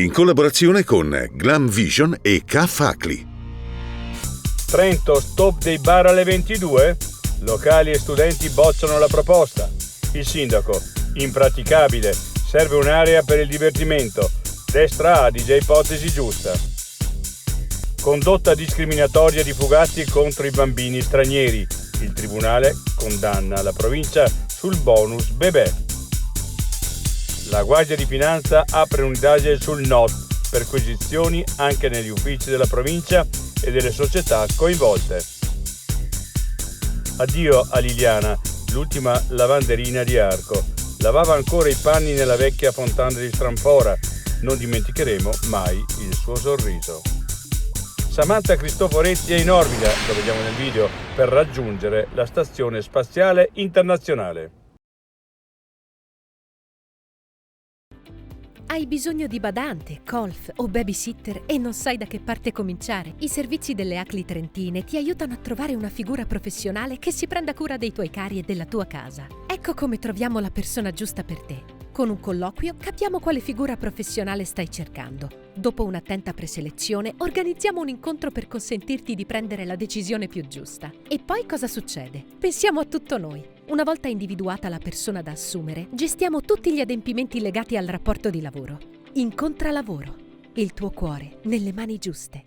in collaborazione con Glam Vision e K-Facli. Trento, stop dei bar alle 22? Locali e studenti bocciano la proposta. Il sindaco: impraticabile, serve un'area per il divertimento. Destra Adige, ipotesi giusta. Condotta discriminatoria di Fugazzi contro i bambini stranieri. Il tribunale condanna la provincia sul bonus bebè. La Guardia di Finanza apre un'indagine sul NOT, perquisizioni anche negli uffici della provincia e delle società coinvolte. Addio a Liliana, l'ultima lavanderina di Arco. Lavava ancora i panni nella vecchia fontana di Stranfora. Non dimenticheremo mai il suo sorriso. Samantha Cristoforetti è in orbita, lo vediamo nel video, per raggiungere la Stazione Spaziale Internazionale. Hai bisogno di badante, colf o babysitter e non sai da che parte cominciare? I servizi delle ACLI Trentine ti aiutano a trovare una figura professionale che si prenda cura dei tuoi cari e della tua casa. Ecco come troviamo la persona giusta per te. Con un colloquio capiamo quale figura professionale stai cercando. Dopo un'attenta preselezione organizziamo un incontro per consentirti di prendere la decisione più giusta. E poi cosa succede? Pensiamo a tutto noi. Una volta individuata la persona da assumere, gestiamo tutti gli adempimenti legati al rapporto di lavoro. Incontra lavoro. Il tuo cuore nelle mani giuste.